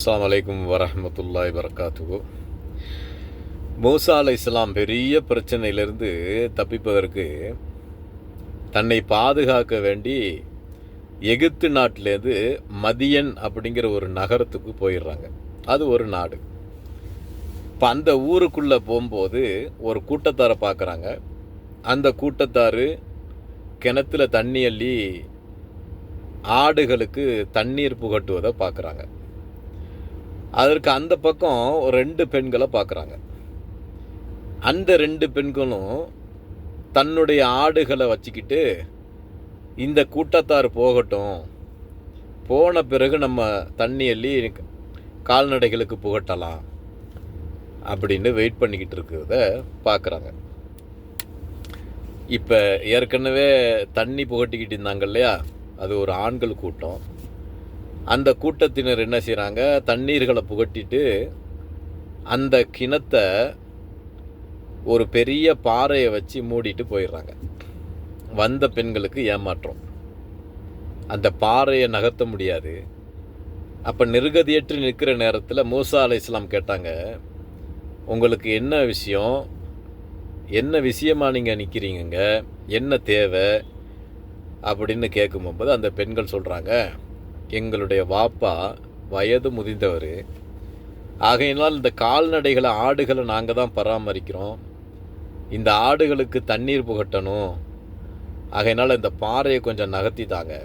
அஸ்ஸலாமு அலைக்கும் வரஹ்மத்துல்லாஹி வபரகாத்துஹு. மூசா அலைஹிஸ்ஸலாம் பெரிய பிரச்சனையிலிருந்து தப்பிப்பதற்கு தன்னை பாதுகாக்க வேண்டி எகிப்து நாட்டிலேருந்து மதியன் அப்படிங்கிற ஒரு நகரத்துக்கு போயிடுறாங்க. அது ஒரு நாடு. இப்போ அந்த ஊருக்குள்ளே போகும்போது ஒரு கூட்டத்தாரை பார்க்குறாங்க. அந்த கூட்டத்தார் கிணத்துல தண்ணி அள்ளி ஆடுகளுக்கு தண்ணீர் புகட்டுவதை பார்க்குறாங்க. அதற்கு அந்த பக்கம் 2 பெண்களை பார்க்குறாங்க. அந்த 2 பெண்களும் தன்னுடைய ஆடுகளை வச்சுக்கிட்டு இந்த கூட்டத்தார் போகட்டும், போன பிறகு நம்ம தண்ணி அள்ளி கால்நடைகளுக்கு புகட்டலாம் அப்படின்னு வெயிட் பண்ணிக்கிட்டு இருக்கிறத பார்க்குறாங்க. இப்போ ஏற்கனவே தண்ணி புகட்டிக்கிட்டு இருந்தாங்க இல்லையா, அது ஒரு ஆண்கள் கூட்டம். அந்த கூட்டத்தினர் என்ன செய்கிறாங்க, தண்ணீர்களை புகட்டிட்டு அந்த கிணத்தை ஒரு பெரிய பாறையை வச்சு மூடிட்டு போயிடுறாங்க. வந்த பெண்களுக்கு ஏமாற்றம். அந்த பாறையை நகர்த்த முடியாது. அப்போ நிர்கதியற்று நிற்கிற நேரத்தில் மூசா அலைஹிஸ்ஸலாம் கேட்டாங்க, உங்களுக்கு என்ன விஷயம், என்ன விஷயமா நீங்கள் நிற்கிறீங்க, என்ன தேவை அப்படின்னு கேட்கும்போது அந்த பெண்கள் சொல்கிறாங்க, எங்களுடைய வாப்பா வயது முதிர்ந்தவர், ஆகையினால் இந்த கால்நடைகளை ஆடுகளை நாங்கள் தான் பராமரிக்கிறோம், இந்த ஆடுகளுக்கு தண்ணீர் புகட்டணும், ஆகையினால் இந்த பாறையை கொஞ்சம் நகர்த்தி தாங்க,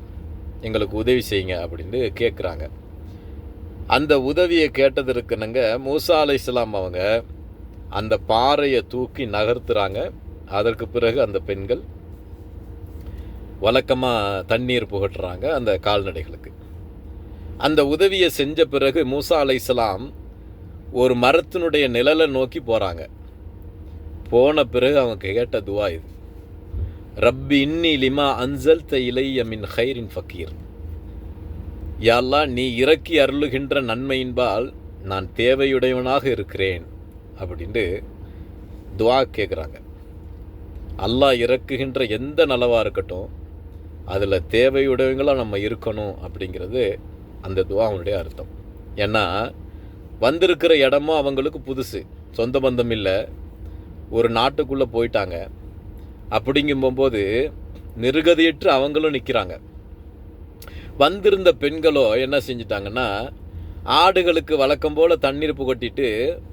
எங்களுக்கு உதவி செய்யுங்க அப்படின்னு கேட்குறாங்க. அந்த உதவியை கேட்டதற்குனுங்க மூசா அலைஹிஸ்ஸலாம் அவங்க அந்த பாறையை தூக்கி நகர்த்துறாங்க. அதற்கு பிறகு அந்த பெண்கள் வழக்கமாக தண்ணீர் புகட்டுறாங்க அந்த கால்நடைகளுக்கு. அந்த உதவியை செஞ்ச பிறகு மூசா அலைஹிஸ்ஸலாம் ஒரு மரத்தினுடைய நிழலை நோக்கி போகிறாங்க. போன பிறகு அவங்க கேட்ட துவா இது, ரப்பி இன்னி லிமா அன்சல்த இலைய மின் ஹைரின் ஃபக்கீர். யா அல்லாஹ், நீ இறக்கி அருளுகின்ற நன்மையின்பால் நான் தேவையுடையவனாக இருக்கிறேன் அப்படின்ட்டு துவா கேட்குறாங்க. அல்லாஹ் இறக்குகின்ற எந்த நலவாக இருக்கட்டும் அதில் தேவையுடையவங்களாக நம்ம இருக்கணும் அப்படிங்கிறது அந்த துவாவுடைய அர்த்தம். ஏன்னா வந்திருக்கிற இடமும் அவங்களுக்கு புதுசு, சொந்த பந்தம் இல்லை, ஒரு நாட்டுக்குள்ளே போயிட்டாங்க. அப்படிங்கும்போது நிர்கதியற்று அவங்களும் நிற்கிறாங்க. வந்திருந்த பெண்களோ என்ன செஞ்சிட்டாங்கன்னா, ஆடுகளுக்கு வழக்கம் போல் தண்ணீர் புகட்டிட்டு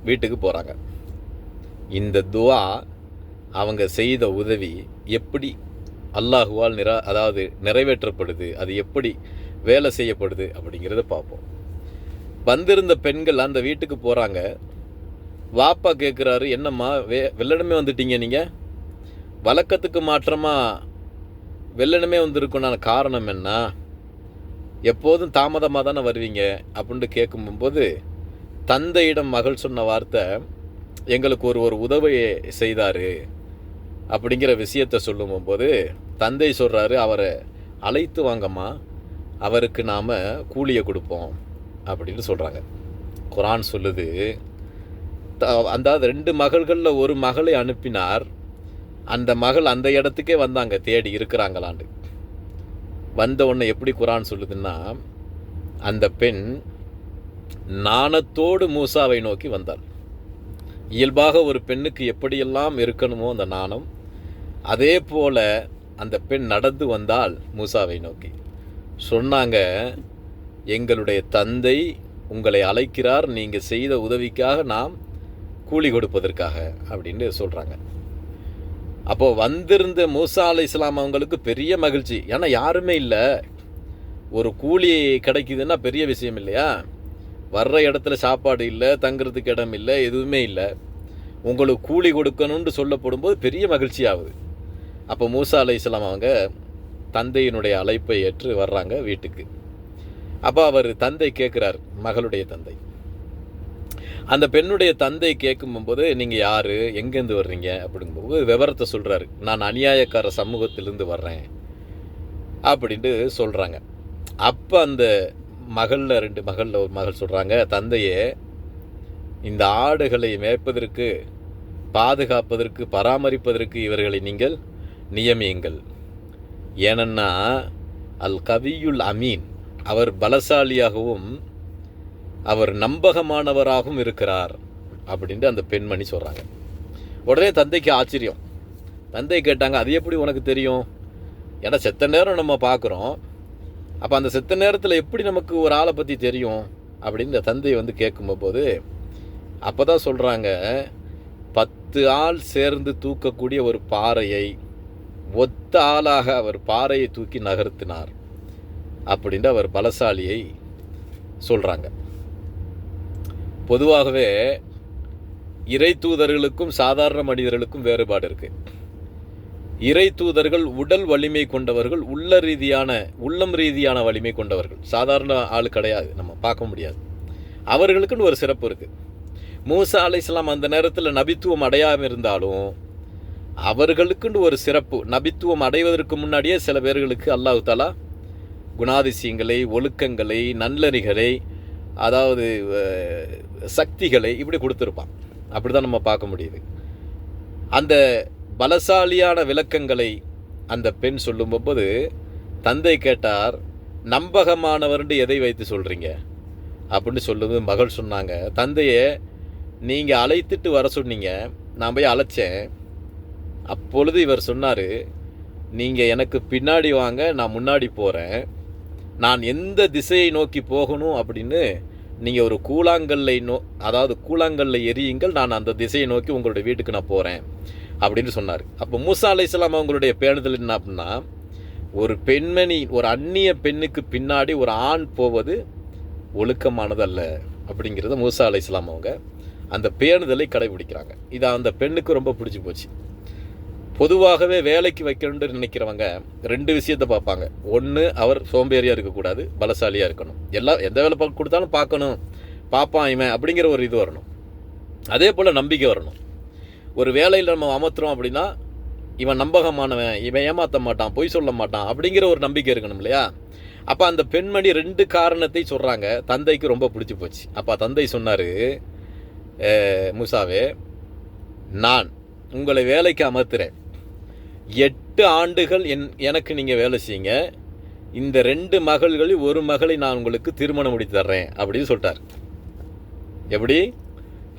வீட்டுக்கு போகிறாங்க. இந்த துவா, அவங்க செய்த உதவி எப்படி அல்லாஹுவால் நிறைவேற்றப்படுது, அது எப்படி வேலை செய்யப்படுது அப்படிங்கிறத பார்ப்போம். வந்திருந்த பெண்கள் அந்த வீட்டுக்கு போகிறாங்க. வாப்பா கேட்குறாரு, என்னம்மா வெள்ளனமே வந்துட்டீங்க, நீங்கள் வழக்கத்துக்கு மாற்றமாக வெள்ளனமே வந்திருக்குன்னா காரணம் என்ன, எப்போதும் தாமதமாக தானே வருவீங்க அப்படின்னு கேட்கும்போது தந்தையிடம் மகள் சொன்ன வார்த்தை, எங்களுக்கு ஒரு உதவியை செய்தார் அப்படிங்கிற விஷயத்தை சொல்லும்போது தந்தை சொல்கிறாரு, அவரை அழைத்து வாங்கம்மா, அவருக்கு நாம் கூலியை கொடுப்போம் அப்படின்னு சொல்கிறாங்க. குர்ஆன் சொல்லுது, அந்த 2 மகள்களில் ஒரு மகளை அனுப்பினார். அந்த மகள் அந்த இடத்துக்கே வந்தாங்க, தேடி இருக்கிறாங்களாண்டு. வந்த உடனே எப்படி குர்ஆன் சொல்லுதுன்னா, அந்த பெண் நாணத்தோடு மூசாவை நோக்கி வந்தாள். இயல்பாக ஒரு பெண்ணுக்கு எப்படியெல்லாம் இருக்கணுமோ அந்த நாணம், அதே போல் அந்த பெண் நடந்து வந்தால் மூசாவை நோக்கி. சொன்னாங்க, எங்களுடைய தந்தை உங்களை அழைக்கிறார், நீங்கள் செய்த உதவிக்காக நாம் கூலி கொடுப்பதற்காக அப்படின்னு சொல்கிறாங்க. அப்போது வந்திருந்த மூசா அலைஹிஸ்ஸலாம் அவங்களுக்கு பெரிய மகிழ்ச்சி. ஏன்னா யாருமே இல்லை, ஒரு கூலி கிடைக்குதுன்னா பெரிய விஷயம் இல்லையா. வர்ற இடத்துல சாப்பாடு இல்லை, தங்குறதுக்கு இடம் இல்லை, எதுவுமே இல்லை, உங்களுக்கு கூலி கொடுக்கணும்னு சொல்லப்படும்போது பெரிய மகிழ்ச்சி ஆகுது. அப்போ மூசா அலைஹிஸ்ஸலாம் அவங்க தந்தையினுடைய அழைப்பை ஏற்று வர்றாங்க வீட்டுக்கு. அப்போ அவர் தந்தை கேட்குறார், மகளுடைய தந்தை. அந்த பெண்ணுடைய தந்தை கேட்கும்போது, நீங்கள் யார், எங்கேருந்து வர்றீங்க அப்படிங்கும்போது விவரத்தை சொல்கிறாரு. நான் அநியாயக்கார சமூகத்திலேருந்து வர்றேன் அப்படின்ட்டு சொல்கிறாங்க. அப்போ அந்த மகளில் 2 மகளில் ஒரு மகள் சொல்கிறாங்க, தந்தையே, இந்த ஆடுகளை மேய்ப்பதற்கு, பாதுகாப்பதற்கு, பராமரிப்பதற்கு இவர்களை நீங்கள் நியமியுங்கள். ஏனென்னா அல் கவியுல் அமீன், அவர் பலசாலியாகவும் அவர் நம்பகமானவராகவும் இருக்கிறார் அப்படின்ட்டு அந்த பெண்மணி சொல்கிறாங்க. உடனே தந்தைக்கு ஆச்சரியம். தந்தை கேட்டாங்க, அது எப்படி உனக்கு தெரியும்? ஏன்னா செத்த நேரம் நம்ம பார்க்குறோம், அப்போ அந்த செத்த நேரத்தில் எப்படி நமக்கு ஒரு ஆளை பற்றி தெரியும் அப்படின்னு இந்த தந்தை வந்து கேட்கும்போது அப்போ தான் சொல்கிறாங்க, 10 ஆள் சேர்ந்து தூக்கக்கூடிய ஒரு பாறையை ஒத்த ஆளாக அவர் பாறையை தூக்கி நகர்த்தினார் அப்படின்ட்டு அவர் பலசாலியை சொல்கிறாங்க. பொதுவாகவே இறை தூதர்களுக்கும் சாதாரண மனிதர்களுக்கும் வேறுபாடு இருக்குது. இறை தூதர்கள் உடல் வலிமை கொண்டவர்கள், உள்ளம் ரீதியான வலிமை கொண்டவர்கள். சாதாரண ஆள் கிடையாது, நம்ம பார்க்க முடியாது. அவர்களுக்குன்னு ஒரு சிறப்பு இருக்குது. மூசா அலைஹிஸ்ஸலாம் அந்த நேரத்தில் நபித்துவம் அடையாமல் இருந்தாலும் அவர்களுக்குன்னு ஒரு சிறப்பு. நபித்துவம் அடைவதற்கு முன்னாடியே சில பேர்களுக்கு அல்லாஹ் தஆலா குணாதிசயங்களை, ஒழுக்கங்களை, நல்லறிகளை, அதாவது சக்திகளை இப்படி கொடுத்துருப்பான். அப்படி தான் நம்ம பார்க்க முடியுது. அந்த பலசாலியான விளக்கங்களை அந்த பெண் சொல்லும்போது தந்தை கேட்டார், நம்பகமானவர்னு எதை வைத்து சொல்கிறீங்க அப்படின்னு சொல்லுது. மகள் சொன்னாங்க, தந்தையே நீங்கள் அழைத்துட்டு வர சொன்னீங்க, நான் போய் அழைச்சேன். அப்பொழுது இவர் சொன்னார், நீங்கள் எனக்கு பின்னாடி வாங்க, நான் முன்னாடி போகிறேன். நான் எந்த திசையை நோக்கி போகணும் அப்படின்னு நீங்கள் ஒரு கூழாங்கல்லை எரியுங்கள், நான் அந்த திசையை நோக்கி உங்களுடைய வீட்டுக்கு நான் போகிறேன் அப்படின்னு சொன்னார். அப்போ மூசா அலைஹிஸ்ஸலாம் அவங்களுடைய பேணுதல் என்ன அப்படின்னா, ஒரு பெண்மணி, ஒரு அந்நிய பெண்ணுக்கு பின்னாடி ஒரு ஆண் போவது ஒழுக்கமானதல்ல அப்படிங்கிறத மூசா அலைஹிஸ்ஸலாம் அவங்க அந்த பேணுதலை கடைபிடிக்கிறாங்க. இது அந்த பெண்ணுக்கு ரொம்ப பிடிச்சி போச்சு. பொதுவாகவே வேலைக்கு வைக்கணும்னு நினைக்கிறவங்க 2 விஷயத்தை பார்ப்பாங்க. ஒன்று, அவர் சோம்பேறியாக இருக்கக்கூடாது, பலசாலியாக இருக்கணும். எந்த வேலை கொடுத்தாலும் பார்ப்பான் இவன் அப்படிங்கிற ஒரு இது வரணும். அதே போல் நம்பிக்கை வரணும். ஒரு வேலையில் நம்ம அமர்த்துறோம் அப்படின்னா, இவன் நம்பகமானவன், இவன் ஏமாற்ற மாட்டான், பொய் சொல்ல மாட்டான் அப்படிங்கிற ஒரு நம்பிக்கை இருக்கணும் இல்லையா? அப்போ அந்த பெண்மணி 2 காரணத்தை சொல்கிறாங்க. தந்தைக்கு ரொம்ப பிடிச்சி போச்சு. அப்போ தந்தை சொன்னார், மூசாவே, நான் உங்களை வேலைக்கு அமர்த்துறேன், 8 ஆண்டுகள் எனக்கு நீங்கள் வேலை செய்யுங்க, இந்த 2 மகள்களில் ஒரு மகளை நான் உங்களுக்கு திருமணம் முடித்து தர்றேன் அப்படின்னு சொல்லிட்டார். எப்படி?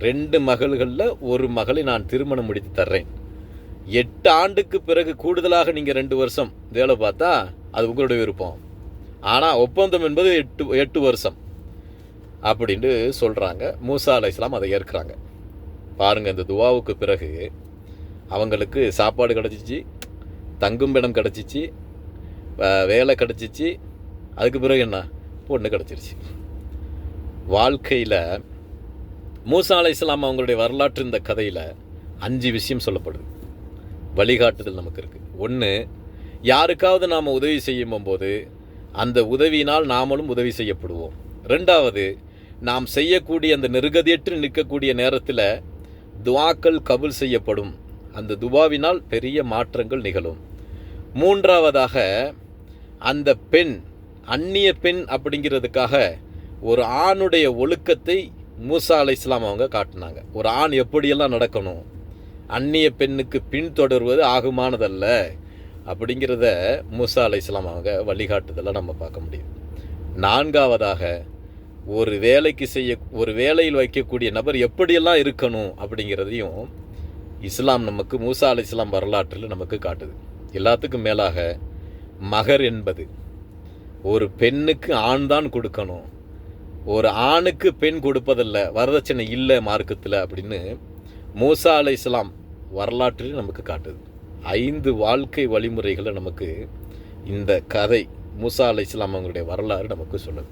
2 மகள்களில் ஒரு மகளை நான் திருமணம் முடித்து தர்றேன். 8 ஆண்டுக்கு பிறகு கூடுதலாக நீங்கள் 2 வருஷம் வேலை பார்த்தா அது உங்களுடைய விருப்பம், ஆனால் ஒப்பந்தம் என்பது 8 வருஷம் அப்படின்ட்டு சொல்கிறாங்க. மூசா அலைஹிஸ்ஸலாம் அதை ஏற்கிறாங்க. பாருங்கள், இந்த துவாவுக்கு பிறகு அவங்களுக்கு சாப்பாடு கிடச்சிச்சு, தங்குமிடம் கிடச்சிச்சு, வேலை கிடச்சிச்சு. அதுக்கு பிறகு என்ன? பொண்ணு கிடச்சிருச்சு. வாழ்க்கையில் மூசா அலைஹிஸ்ஸலாம் அவங்களுடைய வரலாற்று இந்த கதையில் 5 விஷயம் சொல்லப்படுது. வழிகாட்டுதல் நமக்கு இருக்குது. 1, யாருக்காவது நாம் உதவி செய்யும் போது அந்த உதவியினால் நாமளும் உதவி செய்யப்படுவோம். 2வது, நாம் செய்யக்கூடிய அந்த நெருக்கடியற்று நிற்கக்கூடிய நேரத்தில் துவாக்கள் கபூல் செய்யப்படும். அந்த துவாவினால் பெரிய மாற்றங்கள் நிகழும். 3வதாக, அந்த பெண் அந்நிய பெண் அப்படிங்கிறதுக்காக ஒரு ஆணுடைய ஒழுக்கத்தை மூசா அலைஹிஸ்ஸலாம் அவங்க காட்டினாங்க. ஒரு ஆண் எப்படியெல்லாம் நடக்கணும், அந்நிய பெண்ணுக்கு பின்தொடர்வது ஆகுமானதல்ல அப்படிங்கிறத மூசா அலைஹிஸ்ஸலாம் அவங்க வழிகாட்டுதலை நம்ம பார்க்க முடியும். 4வதாக, ஒரு வேலையில் வைக்கக்கூடிய நபர் எப்படியெல்லாம் இருக்கணும் அப்படிங்கிறதையும் இஸ்லாம் நமக்கு மூசா அலைஹிஸ்ஸலாம் வரலாற்றில் நமக்கு காட்டுது. எல்லாத்துக்கும் மேலாக மகர் என்பது ஒரு பெண்ணுக்கு ஆண் தான் கொடுக்கணும், ஒரு ஆணுக்கு பெண் கொடுப்பதில்ல, வரதட்சணை இல்லை மார்க்கத்தில் அப்படின்னு மூசா அலைஹிஸ்ஸலாம் வரலாற்றில் நமக்கு காட்டுது. 5 வாழ்க்கை வழிமுறைகளை நமக்கு இந்த கதை மூசா அலைஹிஸ்ஸலாம் அவங்களுடைய வரலாறு நமக்கு சொல்லுது.